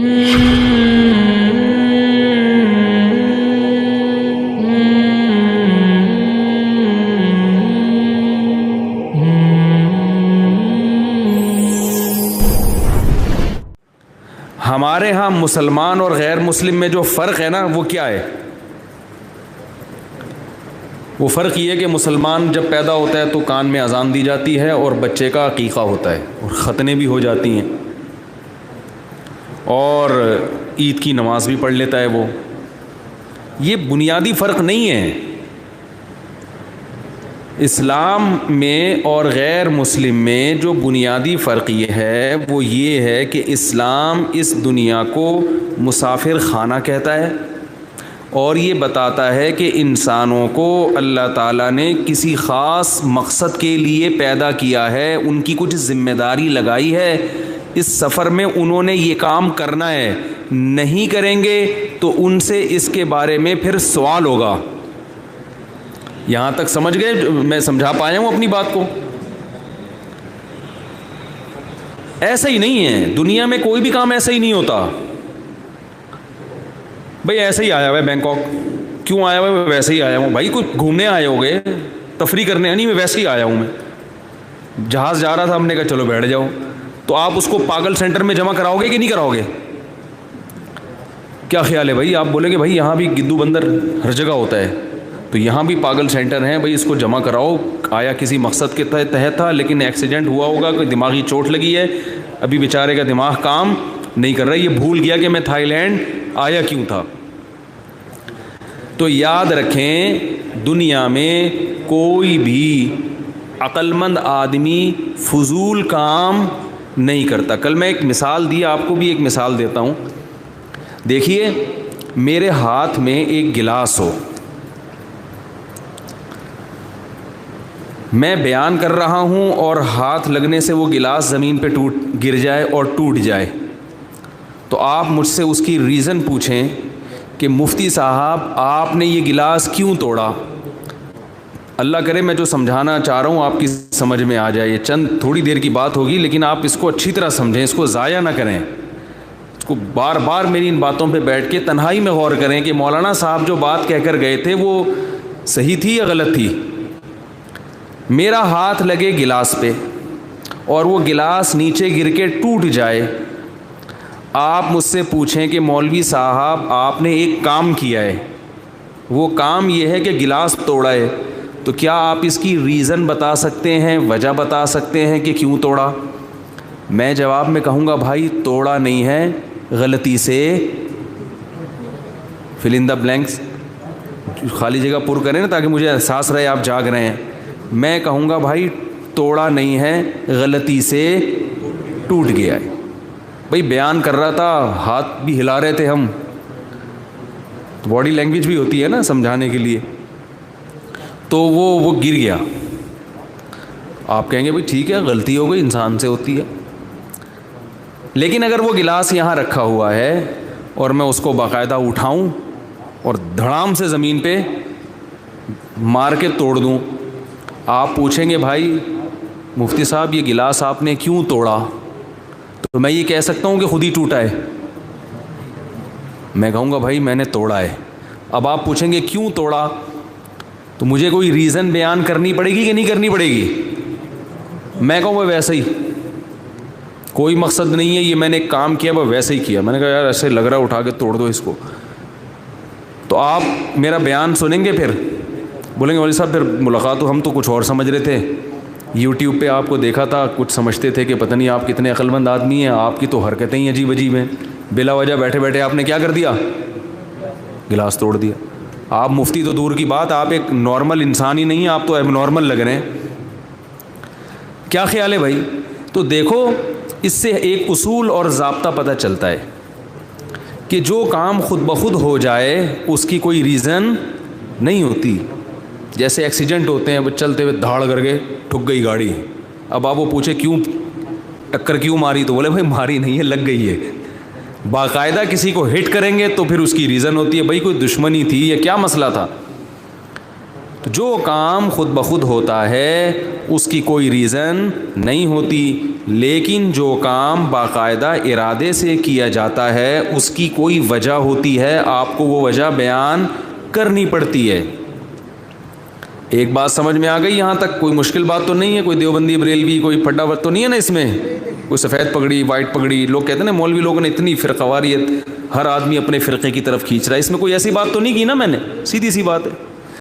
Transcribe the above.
ہمارے ہاں مسلمان اور غیر مسلم میں جو فرق ہے نا وہ کیا ہے؟ وہ فرق یہ ہے کہ مسلمان جب پیدا ہوتا ہے تو کان میں اذان دی جاتی ہے اور بچے کا عقیقہ ہوتا ہے اور ختنیں بھی ہو جاتی ہیں اور عید کی نماز بھی پڑھ لیتا ہے وہ. یہ بنیادی فرق نہیں ہے. اسلام میں اور غیر مسلم میں جو بنیادی فرق یہ ہے وہ یہ ہے کہ اسلام اس دنیا کو مسافر خانہ کہتا ہے اور یہ بتاتا ہے کہ انسانوں کو اللہ تعالیٰ نے کسی خاص مقصد کے لیے پیدا کیا ہے, ان کی کچھ ذمہ داری لگائی ہے, اس سفر میں انہوں نے یہ کام کرنا ہے, نہیں کریں گے تو ان سے اس کے بارے میں پھر سوال ہوگا. یہاں تک سمجھ گئے؟ میں سمجھا پایا ہوں اپنی بات کو؟ ایسا ہی نہیں ہے, دنیا میں کوئی بھی کام ایسا ہی نہیں ہوتا. بھائی ایسے ہی آیا ہوا ہے بینکاک, کیوں آیا ہوا ہے؟ ویسے ہی آیا ہوں. بھائی کچھ گھومنے آئے ہو گے, تفریح کرنے؟ نہیں, میں ویسے ہی آیا ہوں. میں جہاز جا رہا تھا, ہم نے کہا چلو بیٹھ جاؤ. تو آپ اس کو پاگل سینٹر میں جمع کراؤ گے کہ نہیں کراؤ گے؟ کیا خیال ہے بھائی؟ آپ بولیں گے بھائی یہاں بھی گدو بندر ہر جگہ ہوتا ہے, تو یہاں بھی پاگل سینٹر ہیں, بھائی اس کو جمع کراؤ. آیا کسی مقصد کے تحت تھا, لیکن ایکسیڈنٹ ہوا ہوگا, کوئی دماغی چوٹ لگی ہے, ابھی بیچارے کا دماغ کام نہیں کر رہا, یہ بھول گیا کہ میں تھائی لینڈ آیا کیوں تھا. تو یاد رکھیں, دنیا میں کوئی بھی عقل مند آدمی فضول کام نہیں کرتا. کل میں ایک مثال دی, آپ کو بھی ایک مثال دیتا ہوں. دیکھیے, میرے ہاتھ میں ایک گلاس ہو, میں بیان کر رہا ہوں اور ہاتھ لگنے سے وہ گلاس زمین پہ گر جائے اور ٹوٹ جائے, تو آپ مجھ سے اس کی ریزن پوچھیں کہ مفتی صاحب آپ نے یہ گلاس کیوں توڑا. اللہ کرے میں جو سمجھانا چاہ رہا ہوں آپ کی سمجھ میں آ جائے. یہ چند تھوڑی دیر کی بات ہوگی, لیکن آپ اس کو اچھی طرح سمجھیں, اس کو ضائع نہ کریں, اس کو بار بار میری ان باتوں پہ بیٹھ کے تنہائی میں غور کریں کہ مولانا صاحب جو بات کہہ کر گئے تھے وہ صحیح تھی یا غلط تھی. میرا ہاتھ لگے گلاس پہ اور وہ گلاس نیچے گر کے ٹوٹ جائے, آپ مجھ سے پوچھیں کہ مولوی صاحب آپ نے ایک کام کیا ہے, وہ کام یہ ہے کہ گلاس توڑا ہے, تو کیا آپ اس کی ریزن بتا سکتے ہیں, وجہ بتا سکتے ہیں کہ کیوں توڑا؟ میں جواب میں کہوں گا بھائی توڑا نہیں ہے, غلطی سے فل ان دا بلینکس, خالی جگہ پر کریں نا تاکہ مجھے احساس رہے آپ جاگ رہے ہیں. میں کہوں گا بھائی توڑا نہیں ہے, غلطی سے ٹوٹ گیا ہے. بھائی بیان کر رہا تھا, ہاتھ بھی ہلا رہے تھے ہم, باڈی لینگویج بھی ہوتی ہے نا سمجھانے کے لیے, تو وہ گر گیا. آپ کہیں گے بھائی ٹھیک ہے غلطی ہو گئی, انسان سے ہوتی ہے. لیکن اگر وہ گلاس یہاں رکھا ہوا ہے اور میں اس کو باقاعدہ اٹھاؤں اور دھڑام سے زمین پہ مار کے توڑ دوں, آپ پوچھیں گے بھائی مفتی صاحب یہ گلاس آپ نے کیوں توڑا, تو میں یہ کہہ سکتا ہوں کہ خود ہی ٹوٹا ہے. میں کہوں گا بھائی میں نے توڑا ہے. اب آپ پوچھیں گے کیوں توڑا, تو مجھے کوئی ریزن بیان کرنی پڑے گی کہ نہیں کرنی پڑے گی؟ میں کہوں وہ ویسے ہی, کوئی مقصد نہیں ہے, یہ میں نے ایک کام کیا وہ ویسے ہی کیا. میں نے کہا یار ایسے لگ رہا ہے اٹھا کے توڑ دو اس کو. تو آپ میرا بیان سنیں گے, پھر بولیں گے مولوی صاحب پھر ملاقات ہو, ہم تو کچھ اور سمجھ رہے تھے, یوٹیوب پہ آپ کو دیکھا تھا کچھ سمجھتے تھے کہ پتہ نہیں آپ کتنے عقل مند آدمی ہیں, آپ کی تو حرکتیں ہی عجیب عجیب ہیں, بلا وجہ بیٹھے بیٹھے آپ نے کیا کر دیا, گلاس توڑ دیا. آپ مفتی تو دور کی بات, آپ ایک نارمل انسان ہی نہیں ہیں, آپ تو ایب نارمل لگ رہے ہیں. کیا خیال ہے بھائی؟ تو دیکھو اس سے ایک اصول اور ضابطہ پتہ چلتا ہے کہ جو کام خود بخود ہو جائے اس کی کوئی ریزن نہیں ہوتی. جیسے ایکسیڈنٹ ہوتے ہیں, وہ چلتے ہوئے دھاڑ کر کے ٹھک گئی گاڑی, اب آپ وہ پوچھے کیوں ٹکر کیوں ماری, تو بولے بھائی ماری نہیں ہے لگ گئی ہے. باقاعدہ کسی کو ہٹ کریں گے تو پھر اس کی ریزن ہوتی ہے, بھائی کوئی دشمنی تھی یا کیا مسئلہ تھا. تو جو کام خود بخود ہوتا ہے اس کی کوئی ریزن نہیں ہوتی، لیکن جو کام باقاعدہ ارادے سے کیا جاتا ہے اس کی کوئی وجہ ہوتی ہے، آپ کو وہ وجہ بیان کرنی پڑتی ہے۔ ایک بات سمجھ میں آ گئی یہاں تک؟ کوئی مشکل بات تو نہیں ہے؟ کوئی دیوبندی بریلوی کوئی پھڈا وت تو نہیں ہے نا اس میں؟ کوئی سفید پگڑی وائٹ پگڑی، لوگ کہتے ہیں نا مولوی لوگوں نے اتنی فرقہ واریت، ہر آدمی اپنے فرقے کی طرف کھینچ رہا ہے، اس میں کوئی ایسی بات تو نہیں کی نا میں نے؟ سیدھی سی بات ہے۔